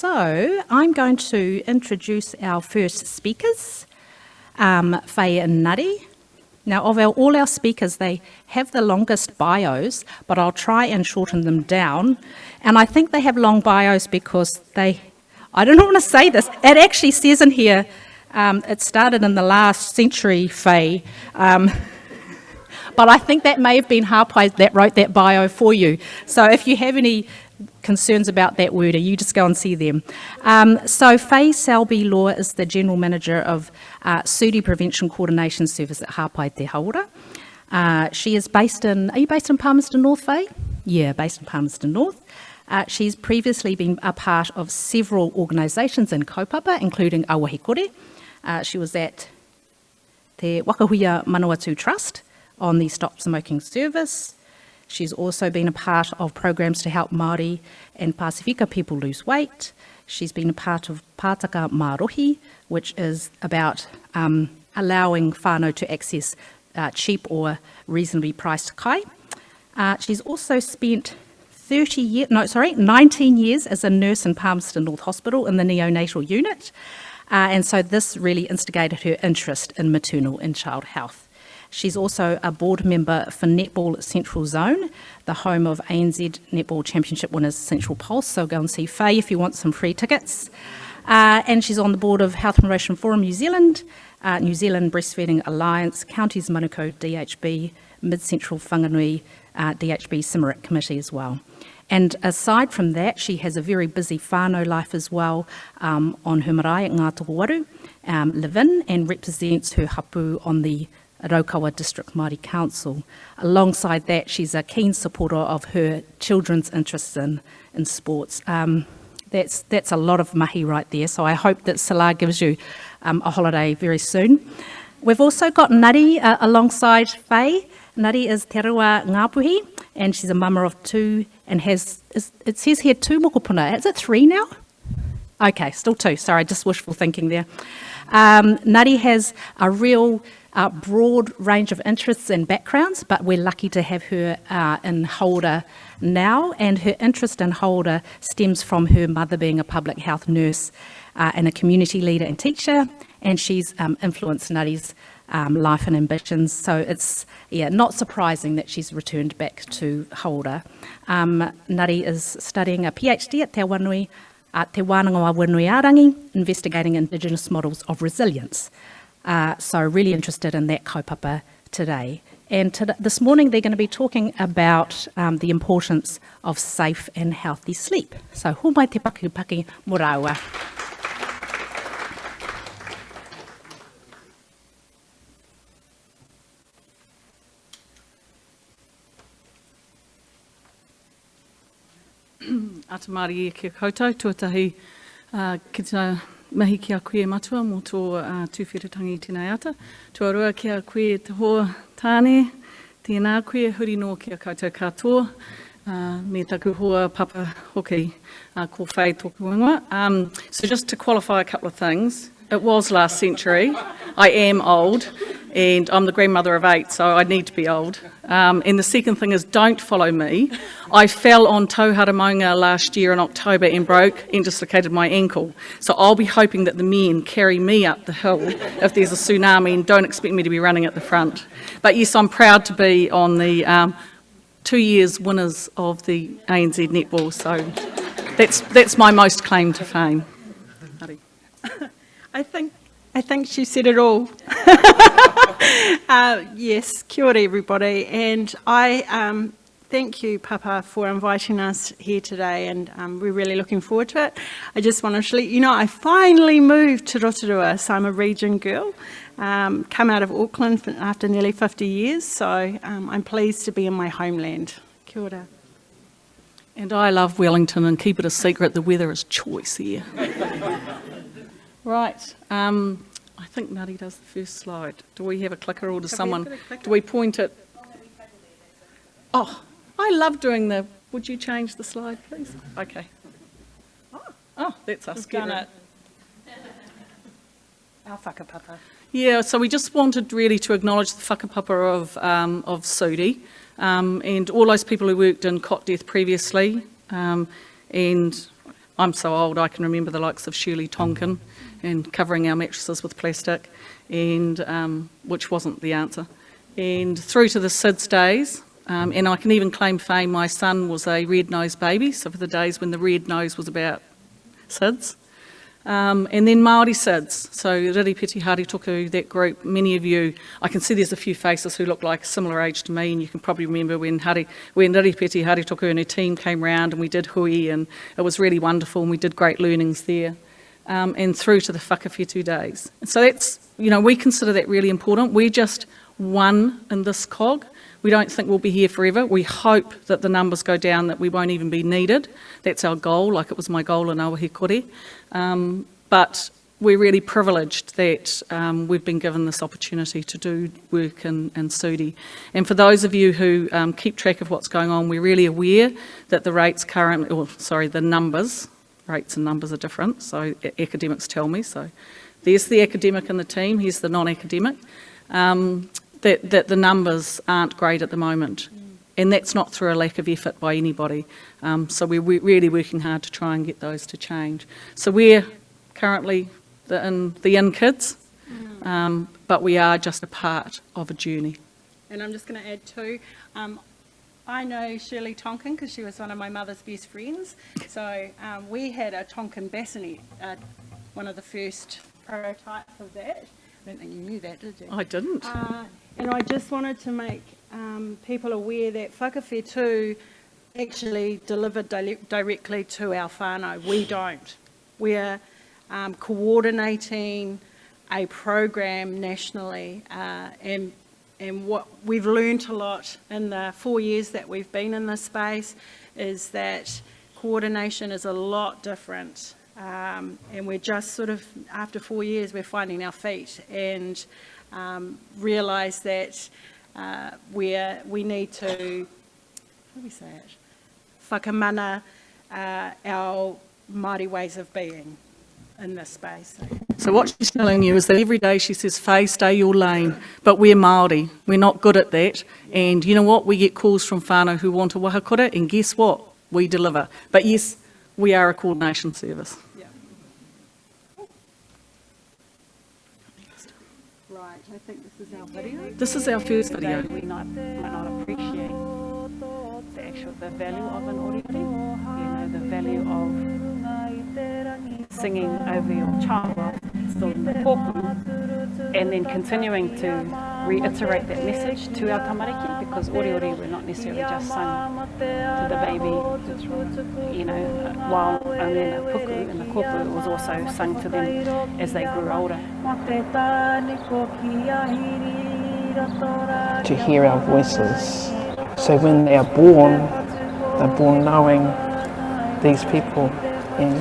So I'm going to introduce our first speakers, Fay and Nari. Now, of all our speakers, they have the longest bios, but I'll try and shorten them down. And I think they have long bios because I don't want to say this, it actually says in here, it started in the last century, Fay. But I think that may have been Hāpai that wrote that bio for you. So if you have any concerns about that word, you just go and see them. So Fay Selby-Law is the General Manager of Sudi Prevention Coordination Service at Hāpai Te Hauora. She is based in, are you based in Palmerston North, Fay? Yeah, based in Palmerston North. She's previously been a part of several organisations in kaupapa, including Wahakura. She was at Te Wakahuia Manawatu Trust on the Stop Smoking Service. She's also been a part of programs to help Māori and Pasifika people lose weight. She's been a part of Pātaka Mārohi, which is about allowing whānau to access cheap or reasonably priced kai. She's also spent 19 years as a nurse in Palmerston North Hospital in the neonatal unit. And so this really instigated her interest in maternal and child health. She's also a board member for Netball Central Zone, the home of ANZ Netball Championship winners Central Pulse. So go and see Fay if you want some free tickets. And she's on the board of Health Promotion Forum New Zealand, New Zealand Breastfeeding Alliance, Counties Manukau DHB, Mid-Central Whanganui DHB Simarit Committee as well. And aside from that, she has a very busy whānau life as well on her marae at Ngā Tokowaru, live-in, and represents her hapu on the Raukawa District Māori Council. Alongside that, she's a keen supporter of her children's interests in sports. That's a lot of mahi right there, so I hope that Salah gives you a holiday very soon. We've also got Nari alongside Fay. Nari is Te Rua Ngāpuhi, and she's a mama of two and has, it says here 2 mokopuna. Is it 3 now? Okay, still 2. Sorry, just wishful thinking there. Nari has a real broad range of interests and backgrounds, but we're lucky to have her in Hauora now, and her interest in Hauora stems from her mother being a public health nurse and a community leader and teacher, and she's influenced Nari's life and ambitions, so it's not surprising that she's returned back to Hauora. Nari is studying a PhD at Te Wānanga Arangi, investigating Indigenous models of resilience. So really interested in that kaupapa today. And this morning they're going to be talking about the importance of safe and healthy sleep. So humai te pakupaki moraua. Ata Māori e kia koutou, tuatahi ki tā mahi kia koe matua mō tō tūwhiratangi tēnei ata. Tuarua kia koe te hoa tāne, tēnā koe huri no kia koutou katoa, me taku hoa papa hoki ko Fay tōku ingoa. So just to qualify a couple of things, it was last century. I am old, and I'm the grandmother of 8, so I need to be old. And the second thing is, don't follow me. I fell on Tauhara Maunga last year in October and broke and dislocated my ankle. So I'll be hoping that the men carry me up the hill if there's a tsunami, and don't expect me to be running at the front. But yes, I'm proud to be on the 2 years winners of the ANZ netball, so that's my most claim to fame. I think she said it all. Yes, kia ora everybody, and I thank you, Papa, for inviting us here today, and we're really looking forward to it. I just want to let you know I finally moved to Rotorua, so I'm a region girl, come out of Auckland after nearly 50 years, so I'm pleased to be in my homeland. Kia ora. And I love Wellington, and keep it a secret, the weather is choice here. Right, I think Nari does the first slide. Do we have a clicker, or does someone, do we point it? Oh, I love doing the, would you change the slide please? Okay. Oh, that's us. We've done it. Our whakapapa. Yeah, so we just wanted really to acknowledge the whakapapa of Sudi, and all those people who worked in cot death previously, and I'm so old, I can remember the likes of Shirley Tonkin and covering our mattresses with plastic, and which wasn't the answer. And through to the SIDS days, and I can even claim fame, my son was a red-nosed baby, so for the days when the red nose was about SIDS. And then Māori SIDS, so Riripeti Haritoku, that group, many of you, I can see there's a few faces who look like a similar age to me, and you can probably remember when Riripeti Haritoku and her team came round and we did hui, and it was really wonderful and we did great learnings there. And through to the whakawhetu days. And so that's, we consider that really important. We're just one in this cog. We don't think we'll be here forever. We hope that the numbers go down, that we won't even be needed. That's our goal, like it was my goal in Awahi Kore. But we're really privileged that we've been given this opportunity to do work in Sudi. And for those of you who keep track of what's going on, we're really aware that the the numbers, rates and numbers are different, so academics tell me. So there's the academic in the team, here's the non-academic. That the numbers aren't great at the moment. And that's not through a lack of effort by anybody. So we're really working hard to try and get those to change. So we're currently the in kids, but we are just a part of a journey. And I'm just going to add too, I know Shirley Tonkin because she was one of my mother's best friends. So we had a Tonkin bassinet, one of the first prototypes of that. I don't think you knew that, did you? I didn't. And I just wanted to make people aware that Whakafe too actually delivered directly to our whānau. We don't. We're coordinating a program nationally, and what we've learned a lot in the 4 years that we've been in this space is that coordination is a lot different. And we're just sort of, after 4 years, we're finding our feet and realise that we need to, how do we say it? Whakamana our Māori ways of being in this space. So what she's telling you is that every day she says, Fay, stay your lane, but we're Māori. We're not good at that. And you know what? We get calls from whānau who want a Wahakura, and guess what? We deliver. But yes, we are a coordination service. Yeah. Right, I think this is our video. This is our first video. We might not appreciate the value of an oriori, the value of singing over your child while still in the kōpū, and then continuing to reiterate that message to our tamariki, because oriori were not necessarily just sung to the baby, while only in the puku, in the kōpū, it was also sung to them as they grew older. To hear our voices, so when they are born knowing these people, and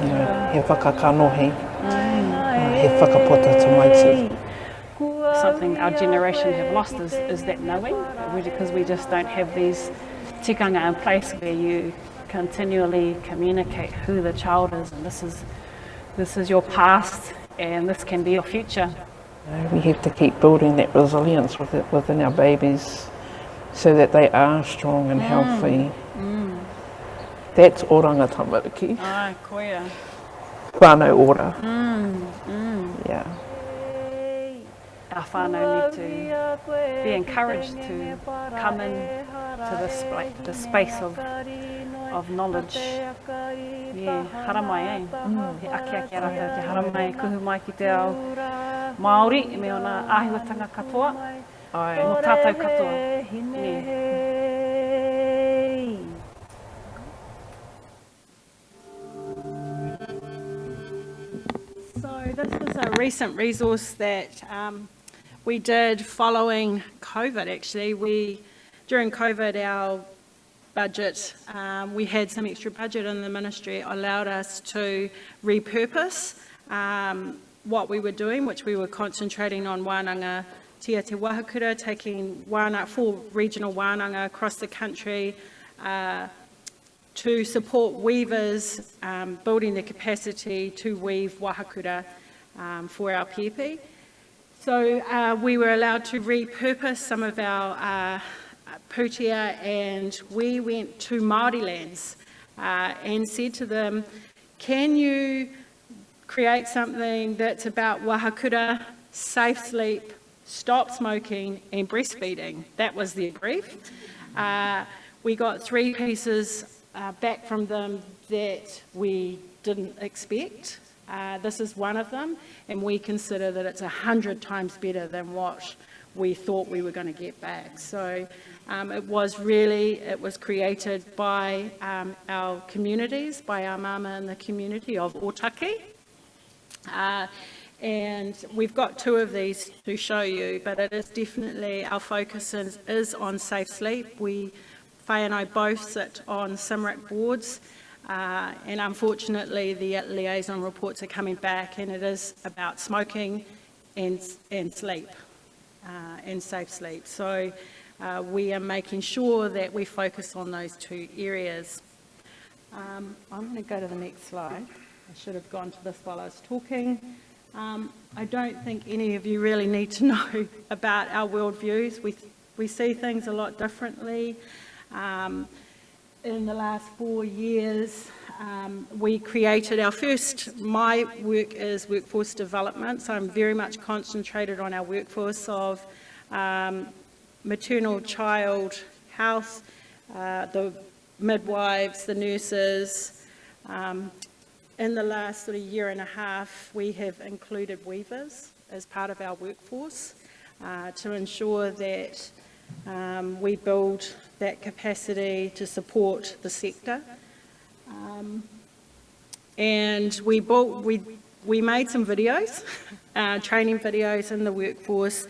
he whakakanohi, he whakapota te maiti. Something our generation have lost is that knowing, because we just don't have these tikanga in place where you continually communicate who the child is, and this is your past and this can be your future. We have to keep building that resilience within our babies so that they are strong and healthy. That's oranga tamariki. Ai, koia. Whānau ora. Yeah. Our whānau need to be encouraged to come in to the space of knowledge. Yeah, haramai He aki arata te haramai kuhu mai ki te ao Māori, me ona āhiwatanga katoa, no tātou katoa. Yeah. So this is a recent resource that we did following COVID actually. During COVID, our budget, we had some extra budget in the ministry, allowed us to repurpose what we were doing, which we were concentrating on wānanga tia te Wahakura, taking 4 regional wānanga across the country to support weavers, building the capacity to weave Wahakura for our pēpē. So we were allowed to repurpose some of our pūtea, and we went to Māori lands and said to them, can you create something that's about Wahakura, safe sleep, stop smoking and breastfeeding? That was their brief. We got 3 pieces back from them that we didn't expect. This is one of them, and we consider that it's 100 times better than what we thought we were going to get back. So it was created by our communities, by our mama in the community of Otaki. And we've got 2 of these to show you, but it is definitely, our focus is on safe sleep. Fay and I both sit on SIMRIC boards, and unfortunately the liaison reports are coming back, and it is about smoking and sleep, and safe sleep. So we are making sure that we focus on those 2 areas. I'm going to go to the next slide. I should have gone to this while I was talking. I don't think any of you really need to know about our worldviews. We see things a lot differently. In the last 4 years, we created our first, my work is workforce development, so I'm very much concentrated on our workforce of maternal child health, the midwives, the nurses. In the last sort of year and a half, we have included weavers as part of our workforce to ensure that we build that capacity to support the sector. And we made some videos, training videos in the workforce,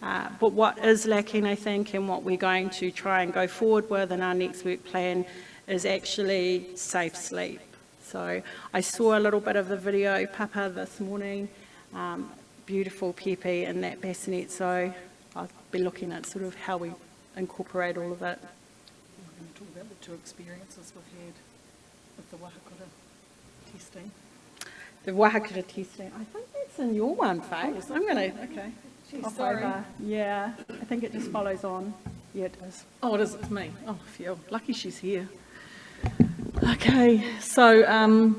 but what is lacking, I think, and what we're going to try and go forward with in our next work plan is actually safe sleep. So I saw a little bit of the video, Papa, this morning, beautiful pēpē in that bassinet, so I'll be looking at sort of how we incorporate all of it. We're going to talk about the 2 experiences we've had with the Wahakura testing. The Wahakura testing, I think that's in your one, Fay. Oh, I'm going to, okay. Sorry. Over. Yeah, I think it just follows on. Yeah, it does. Oh, it is, it's me. Oh, phew, lucky she's here. Okay, so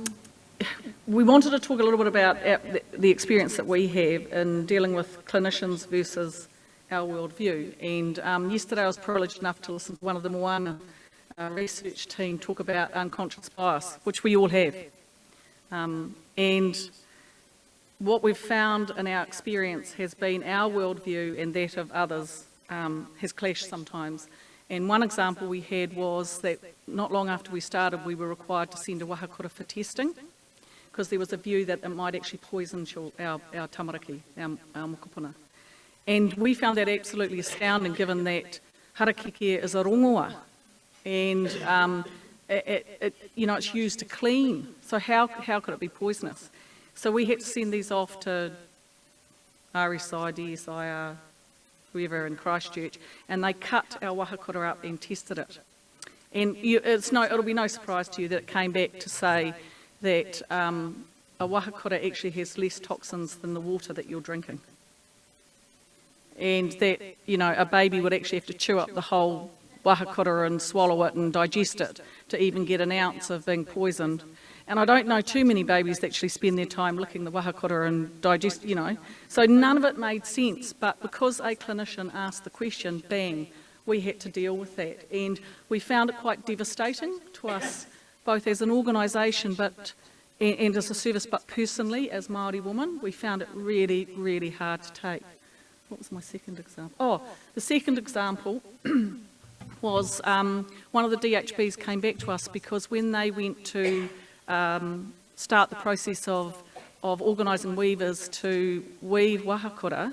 we wanted to talk a little bit about the experience that we have in dealing with clinicians versus our worldview. And yesterday I was privileged enough to listen to one of the Moana research team talk about unconscious bias, which we all have. And what we've found in our experience has been our worldview and that of others has clashed sometimes. And one example we had was that not long after we started, we were required to send a Wahakura for testing because there was a view that it might actually poison our tamariki, our mokopuna. And we found that absolutely astounding, given that harakeke is a rongoa, and it's used to clean. So how could it be poisonous? So we had to send these off to RSI, DSIR, whoever in Christchurch, and they cut our Wahakura up and tested it. And it'll be no surprise to you that it came back to say that a Wahakura actually has less toxins than the water that you're drinking. And that, a baby would actually have to chew up the whole Wahakura and swallow it and digest it to even get an ounce of being poisoned. And I don't know too many babies that actually spend their time licking the Wahakura and digest, So none of it made sense, but because a clinician asked the question, bang, we had to deal with that. And we found it quite devastating to us, both as an organisation and as a service, but personally, as Māori woman, we found it really, really hard to take. What was my second example? Oh, the second example was one of the DHBs came back to us because when they went to start the process of organising weavers to weave Wahakura,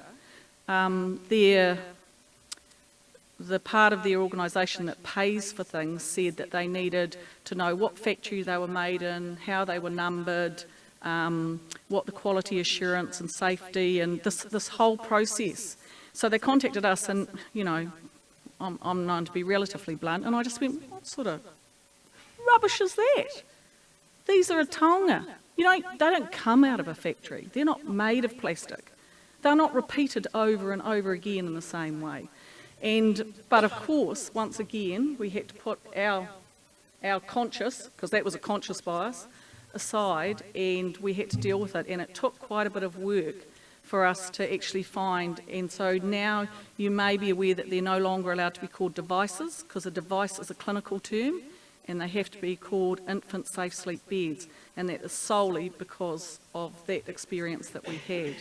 the part of their organisation that pays for things said that they needed to know what factory they were made in, how they were numbered, what the quality assurance and safety and this whole process. So they contacted us and, I'm known to be relatively blunt, and I just went, what sort of rubbish is that? These are a taonga. They don't come out of a factory. They're not made of plastic. They're not repeated over and over again in the same way. But of course, once again, we had to put our conscious, because that was a conscious bias, aside and we had to deal with it, and it took quite a bit of work for us to actually find. And so now you may be aware that they're no longer allowed to be called devices, because a device is a clinical term, and they have to be called infant safe sleep beds, and that is solely because of that experience that we had.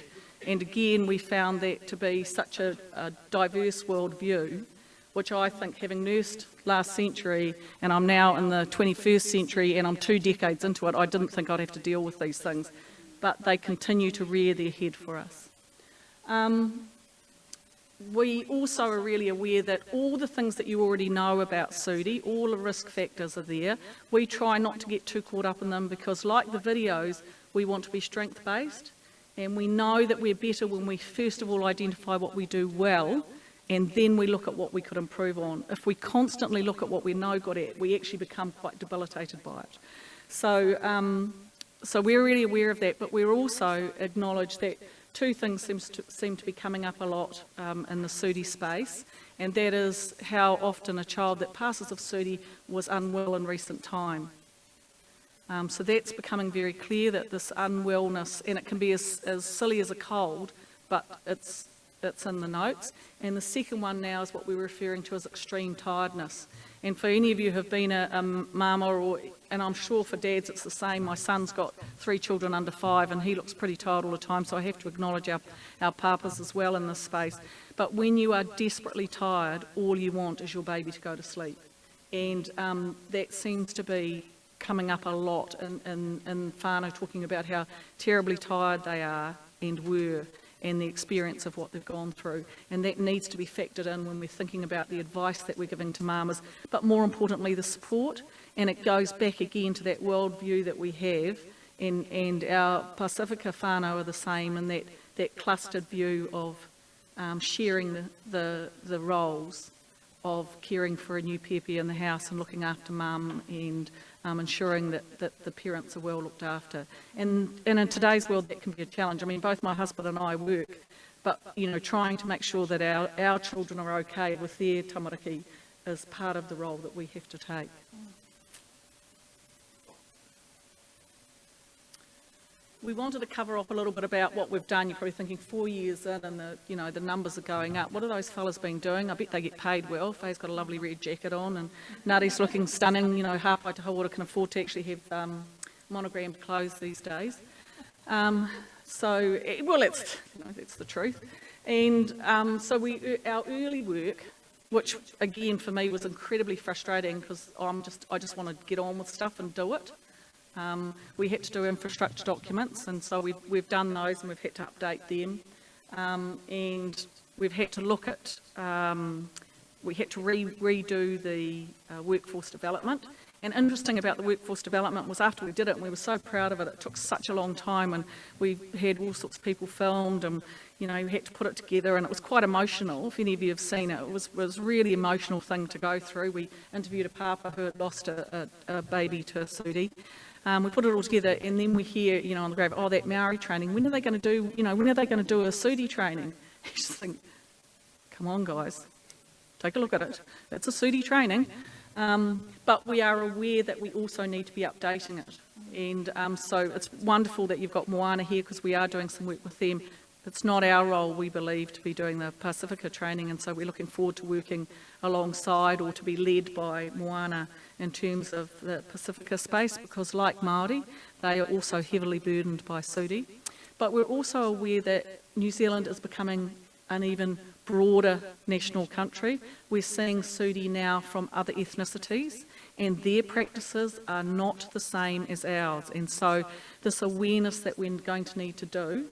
And again, we found that to be such a diverse worldview, which I think, having nursed last century, and I'm now in the 21st century and I'm 2 decades into it, I didn't think I'd have to deal with these things, but they continue to rear their head for us. We also are really aware that all the things that you already know about SUDI, all the risk factors are there. We try not to get too caught up in them, because like the videos, we want to be strength-based, and we know that we're better when we first of all identify what we do well, and then we look at what we could improve on. If we constantly look at what we're no good at, we actually become quite debilitated by it. So we're really aware of that, but we're also acknowledge that 2 things seem to be coming up a lot in the SUDI space, and that is how often a child that passes of SUDI was unwell in recent time. So that's becoming very clear, that this unwellness, and it can be as silly as a cold, but it's in the notes. And the second one now is what we're referring to as extreme tiredness. And for any of you who have been a mama, and I'm sure for dads it's the same, my son's got 3 children under 5 and he looks pretty tired all the time, so I have to acknowledge our papas as well in this space. But when you are desperately tired, all you want is your baby to go to sleep. And that seems to be coming up a lot in whānau, talking about how terribly tired they are and were, and the experience of what they've gone through. And that needs to be factored in when we're thinking about the advice that we're giving to mamas, but more importantly the support. And it goes back again to that worldview that we have, and our Pacifica whānau are the same, and that clustered view of sharing the roles of caring for a new pēpē in the house and looking after mum, and ensuring that the parents are well looked after. And in today's world that can be a challenge. I mean, both my husband and I work, but trying to make sure that our children are okay with their tamariki is part of the role that we have to take. We wanted to cover off a little bit about what we've done. You're probably thinking 4 years in and the numbers are going up. What have those fellas been doing? I bet they get paid well. Fay's got a lovely red jacket on and Nari's looking stunning. Hāpai to Hauora can afford to actually have monogrammed clothes these days. That's the truth. And our early work, which again for me was incredibly frustrating, because I just want to get on with stuff and do it. We had to do infrastructure documents, and so we've done those and we've had to update them, and we've had to look at, we had to redo the workforce development. And interesting about the workforce development was after we did it, and we were so proud of it, it took such a long time, and we had all sorts of people filmed, and we had to put it together, and it was quite emotional. If any of you have seen it, it was a really emotional thing to go through. We interviewed a papa who had lost a baby to a SUDI. We put it all together, and then we hear, on the grave, that Maori training, when are they going to do, when are they going to do a SUDI training? You just think, come on guys, take a look at it. It's a SUDI training. But we are aware that we also need to be updating it. And so it's wonderful that you've got Moana here, because we are doing some work with them. It's not our role, we believe, to be doing the Pacifica training, and so we're looking forward to working alongside or to be led by Moana in terms of the Pacifica space, because like Māori, they are also heavily burdened by SUDI. But we're also aware that New Zealand is becoming an even broader national country. We're seeing SUDI now from other ethnicities, and their practices are not the same as ours. And so this awareness that we're going to need to do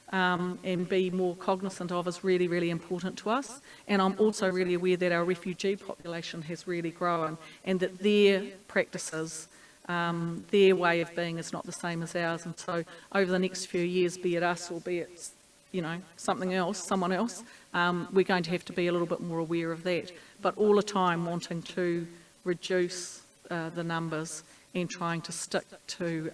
and be more cognizant of is really, really important to us. And I'm also really aware that our refugee population has really grown, and that their practices, their way of being is not the same as ours. And so over the next few years, be it us or be it someone else, we're going to have to be a little bit more aware of that, but all the time wanting to reduce the numbers and trying to stick to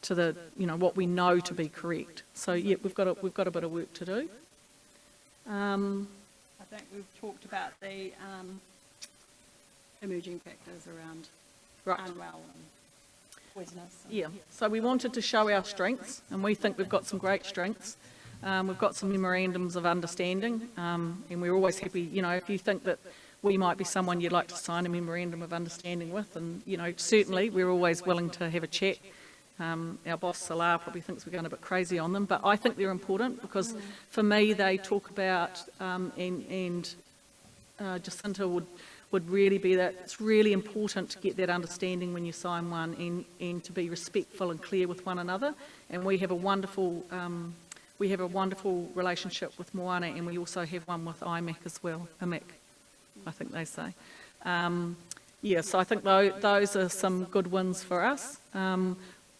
the what we know to be correct. So yeah, we've got a bit of work to do. I think we've talked about the emerging factors around unwell. poisonous. Yeah, so we wanted to show our strengths, and we think we've got some great strengths. We've got some memorandums of understanding, and we're always happy, you know, if you think that we might be someone you'd like to sign a memorandum of understanding with, and, you know, certainly we're always willing to have a chat. Our boss, Salah, probably thinks we're going a bit crazy on them, but I think they're important because for me they talk about, Jacinta would really be that it's really important to get that understanding when you sign one and to be respectful and clear with one another. And we have a wonderful relationship with Moana, and we also have one with IMAC as well, IMAC, I think they say. Yeah, so I think those are some good wins for us.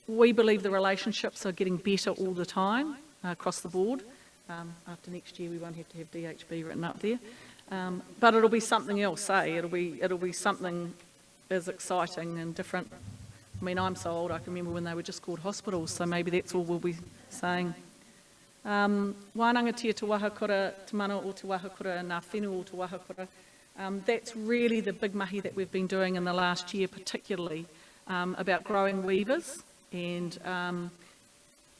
We believe the relationships are getting better all the time across the board. After next year we won't have to have DHB written up there. But it'll be something else, eh? It'll be something as exciting and different. I mean, I'm so old, I can remember when they were just called hospitals, so maybe that's all we'll be saying. Wānanga tia te Wahakura, te mana o te Wahakura, ngā whenua o te Wahakura. That's really the big mahi that we've been doing in the last year, particularly about growing weavers. And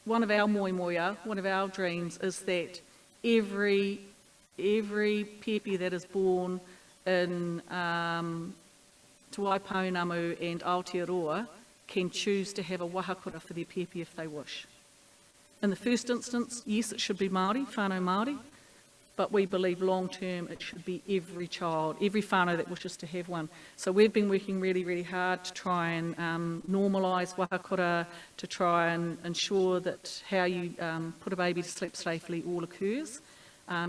one of our moimoia, one of our dreams is that every pēpē that is born in Te Waipounamu and Aotearoa can choose to have a Wahakura for their pēpē if they wish. In the first instance, yes, it should be Māori, whānau Māori, but we believe long term it should be every child, every whānau that wishes to have one. So we've been working really, really hard to try and normalise Wahakura, to try and ensure that how you put a baby to sleep safely all occurs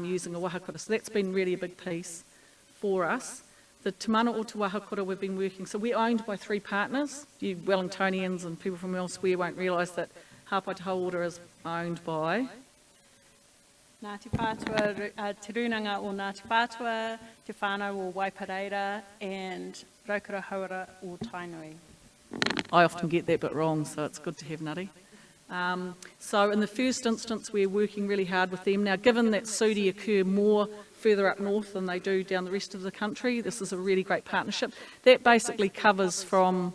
using a Wahakura. So that's been really a big piece for us. The Te Mana o Te Wahakura we've been working, so we're owned by 3 partners. You Wellingtonians and people from elsewhere won't realise that Hāpai te Hauora is owned by Ngāti Pātua, Te Runanga o Ngāti Pātua, Te Whānau o Waipareira, and Raukura Hauora o Tainui. I often get that bit wrong, so it's good to have Nari. So in the first instance, we're working really hard with them. Now, given that sūdi occur more further up north than they do down the rest of the country, this is a really great partnership. That basically covers from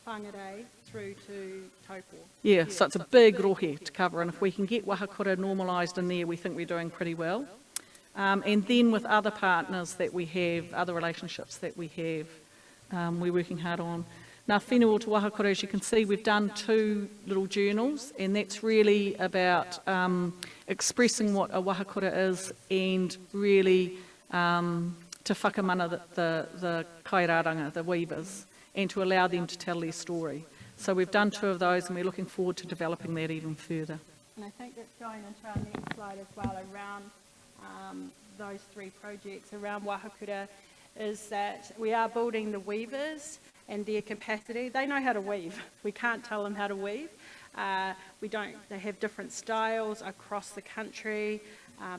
Whangarei through to Taupo. Yeah, so it's a big rohe to cover, and if we can get Wahakura normalised in there, we think we're doing pretty well. And then with other partners that we have, other relationships that we have, we're working hard on. Ngā whenua o te Wahakura, as you can see, we've done 2 little journals, and that's really about expressing what a Wahakura is and really to whakamana the kairaranga, the weavers, and to allow them to tell their story. So we've done 2 of those, and we're looking forward to developing that even further. And I think that's going into our next slide as well, around those 3 projects around Wahakura, is that we are building the weavers and their capacity. They know how to weave. We can't tell them how to weave. They have different styles across the country.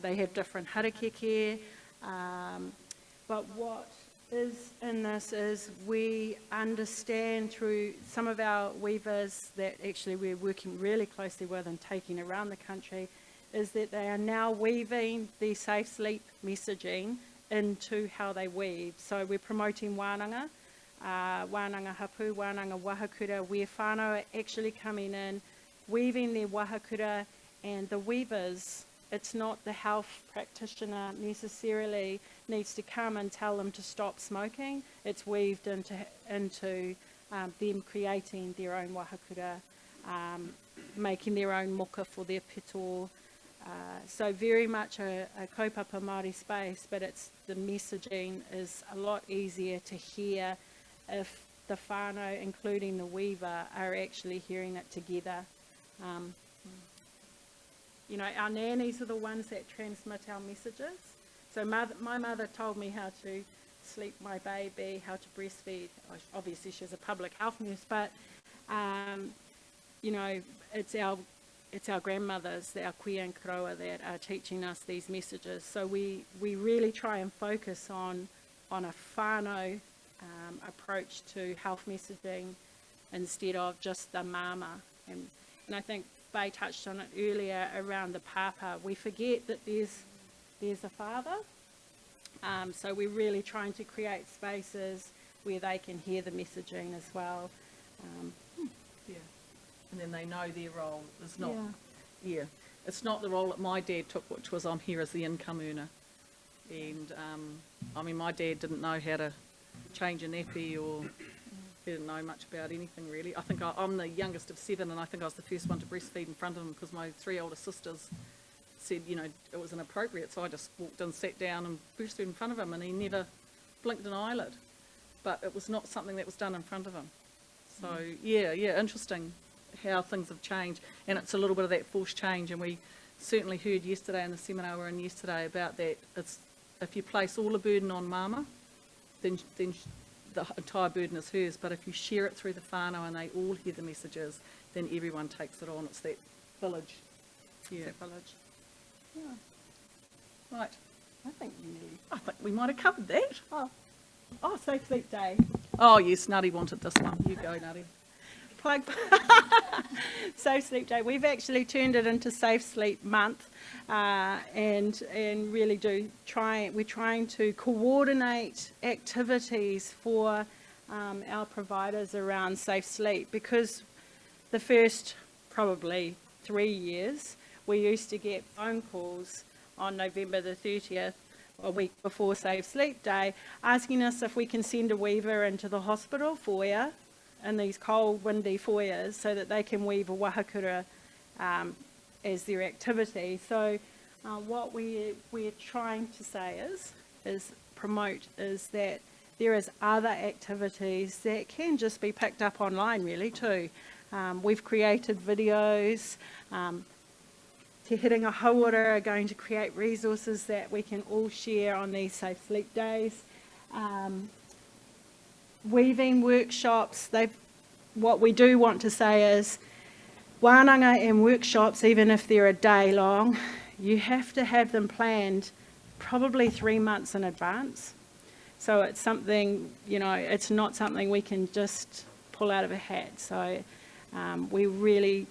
They have different harakeke. But what is in this is we understand through some of our weavers that actually we're working really closely with and taking around the country, is that they are now weaving the safe sleep messaging into how they weave. So we're promoting wānanga, wānanga hapu, wānanga wahakura, where whānau are actually coming in, weaving their wahakura, and the weavers, it's not the health practitioner necessarily needs to come and tell them to stop smoking. It's weaved into them creating their own wahakura, making their own moka for their pito. So very much a kaupapa Māori space, but the messaging is a lot easier to hear if the whānau, including the weaver, are actually hearing it together. You know, our nannies are the ones that transmit our messages. So my mother told me how to sleep my baby, how to breastfeed. Obviously she was a public health nurse, but you know, it's our grandmothers, our kuia and koroa, that are teaching us these messages. So we really try and focus on a whānau approach to health messaging instead of just the mama. And I think Fay touched on it earlier around the pāpā. We forget that there's a father. So we're really trying to create spaces where they can hear the messaging as well. and then they know their role is not, it's not the role that my dad took, which was I'm here as the income earner. And I mean, my dad didn't know how to change a nappy, or he didn't know much about anything really. I think I'm the youngest of 7, and I think I was the first one to breastfeed in front of him because my 3 older sisters said, you know, it was inappropriate. So I just walked in, sat down and breastfed in front of him, and he never blinked an eyelid. But it was not something that was done in front of him. So yeah, interesting how things have changed, and it's a little bit of that forced change. And we certainly heard yesterday in the seminar we were in yesterday about that. It's if you place all the burden on mama, then the entire burden is hers. But if you share it through the whānau and they all hear the messages, then everyone takes it on. It's that village. Yeah, village. Yeah. Right. I think we might have covered that. Oh, Safe Sleep Day. Oh yes, Nari wanted this one. You go, Nari. Plug. Safe Sleep Day. We've actually turned it into Safe Sleep Month, and really we're trying to coordinate activities for our providers around safe sleep, because the first probably 3 years we used to get phone calls on November the 30th, a week before Safe Sleep Day, asking us if we can send a weaver into the hospital foyer in these cold, windy foyers so that they can weave a Wahakura as their activity. So what we're trying to say is promote is that there is other activities that can just be picked up online really too. We've created videos. Te Hiringa Hauora are going to create resources that we can all share on these Safe Sleep Days. Weaving workshops, what we do want to say is wānanga and workshops, even if they're a day long, you have to have them planned probably 3 months in advance. So it's something, you know, it's not something we can just pull out of a hat. So we really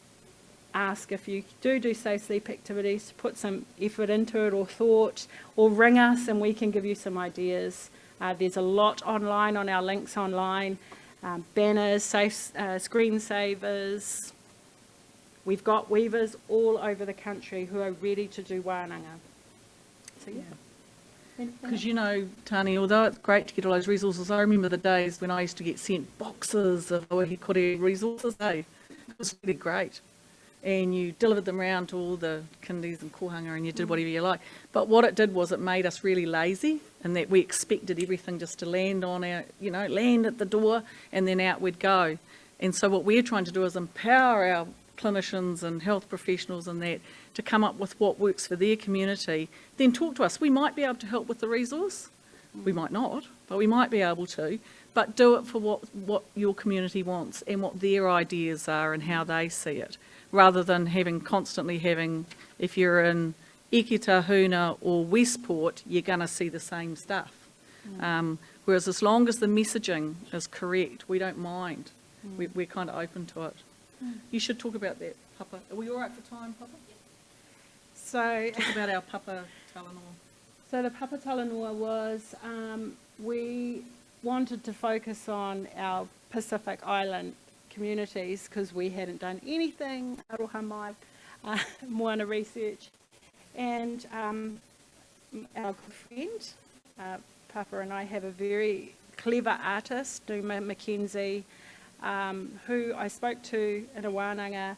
ask, if you do safe sleep activities, to put some effort into it or thought, or ring us and we can give you some ideas. There's a lot online on our links online, banners, safe screensavers. We've got weavers all over the country who are ready to do wānanga. So yeah. Because you know, Tani, although it's great to get all those resources, I remember the days when I used to get sent boxes of Wahakura resources. It was really great. And you delivered them around to all the kindies and kohanga, and you did whatever you like. But what it did was it made us really lazy, and that we expected everything just to land on our, you know, land at the door and then out we'd go. And so what we're trying to do is empower our clinicians and health professionals and that to come up with what works for their community. Then talk to us. We might be able to help with the resource. We might not, but we might be able to. But do it for what your community wants and what their ideas are and how they see it, rather than constantly having, if you're in Ikitahuna or Westport, you're going to see the same stuff. Whereas as long as the messaging is correct, we don't mind. We're kind of open to it. You should talk about that, Papa. Are we all right for time, Papa? So talk about our Papa Talanoa. So the Papa Talanoa was, we wanted to focus on our Pacific Island communities because we hadn't done anything aroha mai moana research, and our good friend Papa and I have a very clever artist, Numa Mackenzie, who I spoke to in a wānanga,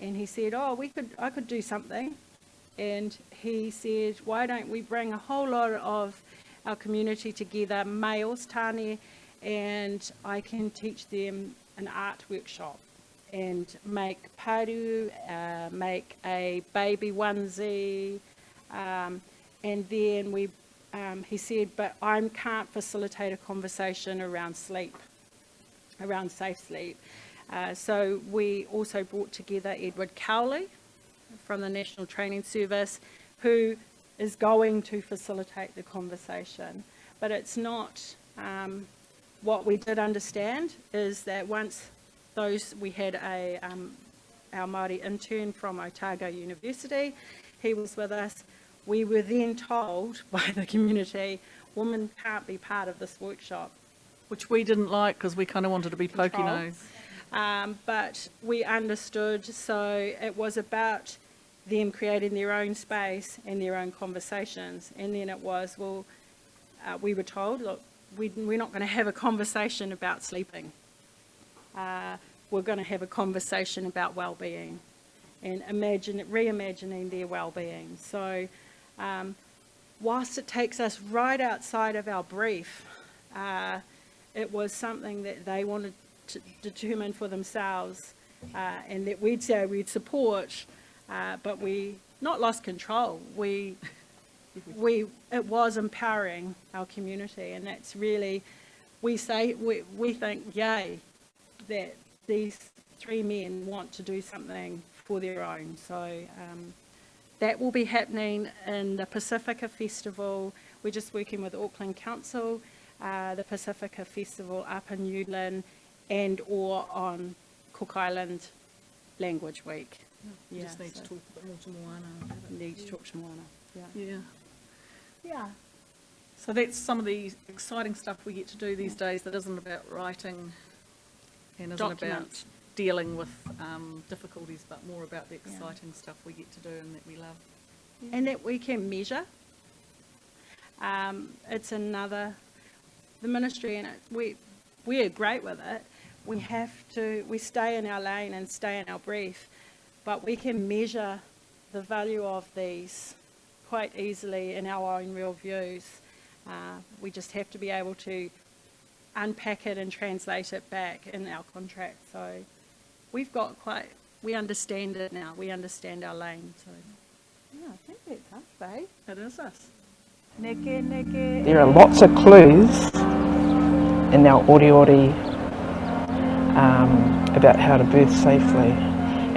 and he said, I could do something. And he said, why don't we bring a whole lot of our community together, males, tāne, and I can teach them an art workshop and make paru, make a baby onesie, and then he said, but I can't facilitate a conversation around sleep, around safe sleep. So we also brought together Edward Cowley from the National Training Service, who is going to facilitate the conversation. But it's not, what we did understand is that once we had our Māori intern from Otago University, he was with us, we were then told by the community, women can't be part of this workshop. Which we didn't like because we kind of wanted to be pokey nose. But we understood, so it was about them creating their own space and their own conversations. And then it was, well, we were told, look, we're not going to have a conversation about sleeping. We're going to have a conversation about well-being and reimagining their well-being. So whilst it takes us right outside of our brief, it was something that they wanted to determine for themselves, and that we'd say we'd support, but we not lost control. It was empowering our community, and that's really, we think, yay, that these 3 men want to do something for their own. So that will be happening in the Pacifica Festival. We're just working with Auckland Council, the Pacifica Festival up in Newland, and or on Cook Island Language Week. You just need to talk a bit more to Moana about it. Need to talk to Moana. Yeah. So that's some of the exciting stuff we get to do these days that isn't about writing and isn't about dealing with difficulties, but more about the exciting stuff we get to do and that we love. And that we can measure. It's the ministry, and we are great with it. We stay in our lane and stay in our brief, but we can measure the value of these quite easily in our own real views. We just have to be able to unpack it and translate it back in our contract. So we understand it now. We understand our lane. So I think that's us, Fay. It is us. There are lots of clues in our ore about how to birth safely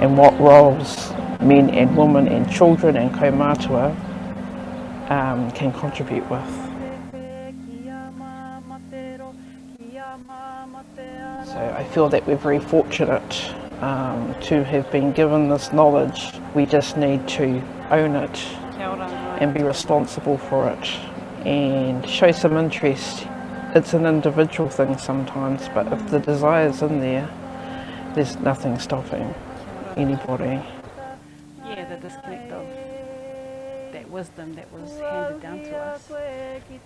and what roles men and women and children and kaumātua can contribute with. So I feel that we're very fortunate to have been given this knowledge. We just need to own it and be responsible for it and show some interest. It's an individual thing sometimes, but if the desire's in there, there's nothing stopping anybody. Yeah, the disconnect of that wisdom that was handed down to us,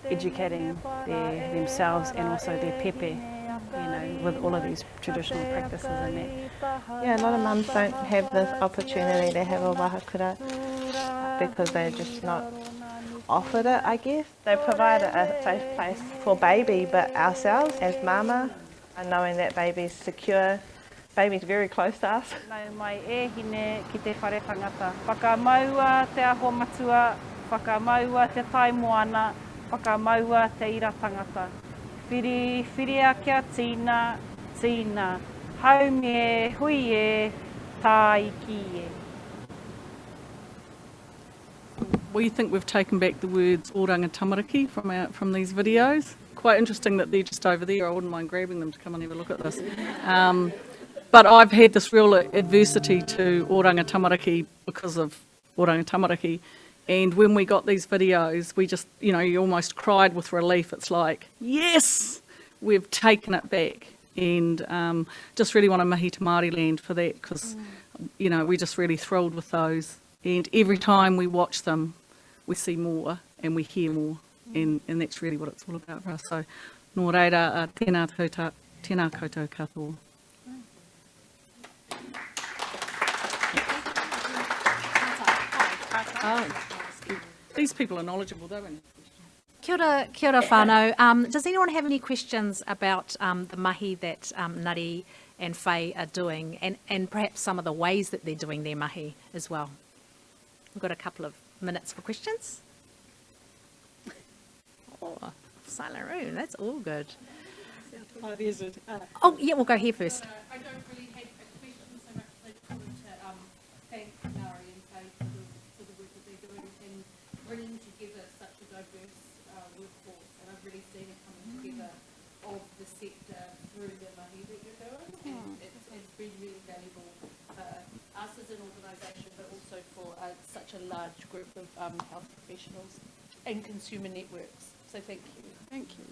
educating themselves and also their pēpē, with all of these traditional practices in that. Yeah, a lot of mums don't have this opportunity to have a wahakura because they're just not offered it, I guess. They provide a safe place for baby, but ourselves as mama, knowing that baby's secure, baby's very close to us. Mai e hine ki te whare tangata. Whakamaua te aho matua, whakamaua te tai moana, whakamaua te ira tangata. Whiria kia tīna, haume hui e, tā iki e. We think we've taken back the words oranga tamariki from these videos. Quite interesting that they're just over there. I wouldn't mind grabbing them to come and have a look at this. But I've had this real adversity to oranga tamariki because of oranga tamariki. And when we got these videos, we just, you almost cried with relief. It's like, yes, we've taken it back. And just really want to mahi to Māori land for that because, we're just really thrilled with those. And every time we watch them, we see more and we hear more. And that's really what it's all about for us. So, nō reira, tēnā koutou katoa. Oh, these people are knowledgeable, don't they? Kia ora whānau. Does anyone have any questions about the mahi that Nari and Fay are doing and perhaps some of the ways that they're doing their mahi as well? We've got a couple of minutes for questions. Oh, silent room, that's all good. oh, there's it. Oh, yeah, we'll go here first. I don't really have a question so much. I just wanted to thank Nari and Fay for the work that they're doing and bringing together such a diverse workforce. And I've really seen it coming together of the sector through the mahi that you're doing. And it's been really valuable for us as an organisation, but also for such a large group of health professionals and consumer networks. So thank you. Thank you.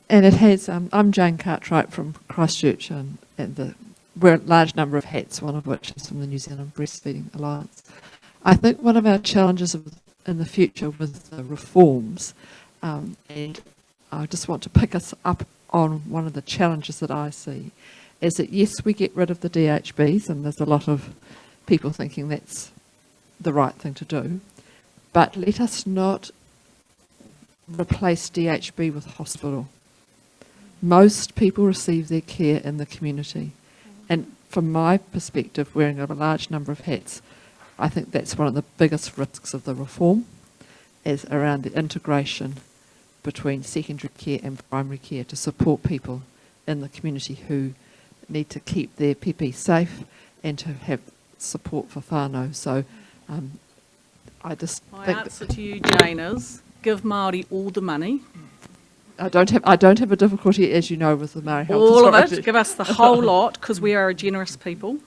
And it has, I'm Jane Cartwright from Christchurch, and wear a large number of hats, one of which is from the New Zealand Breastfeeding Alliance. I think one of our challenges in the future with the reforms, and I just want to pick us up on one of the challenges that I see, is that yes, we get rid of the DHBs, and there's a lot of people thinking that's the right thing to do, but let us not replace DHB with hospital. Most people receive their care in the community, and from my perspective, wearing a large number of hats, I think that's one of the biggest risks of the reform, is around the integration between secondary care and primary care to support people in the community who need to keep their pēpē safe and to have support for whānau. So I just My think answer to you, Jane, is give Māori all the money. I don't have a difficulty, as you know, with the Māori Health All Authority. of it. Give us the whole lot, because we are a generous people.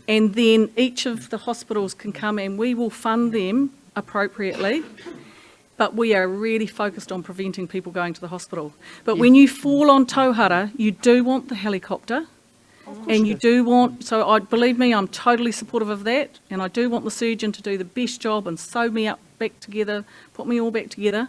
And then each of the hospitals can come and we will fund them appropriately. But we are really focused on preventing people going to the hospital. But when you fall on tauhara, you do want the helicopter. And you do want, so believe me, I'm totally supportive of that. And I do want the surgeon to do the best job and sew me up back together, put me all back together.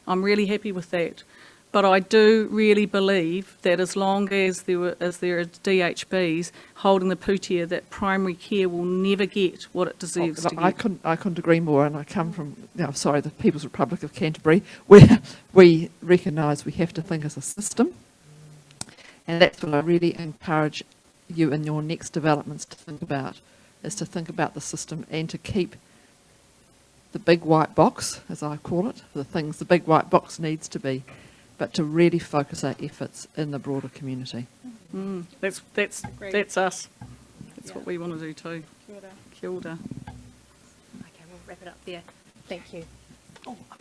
I'm really happy with that. But I do really believe that as long as there are DHBs holding the pūtea, that primary care will never get what it deserves to get. I couldn't agree more, and I come from, the People's Republic of Canterbury, where we recognise we have to think as a system. And that's what I really encourage you in your next developments to think about, is to think about the system and to keep the big white box, as I call it, the things the big white box needs to be, but to really focus our efforts in the broader community. That's us. That's what we want to do too. Kia ora. Kia ora. Okay, we'll wrap it up there. Thank you. Oh,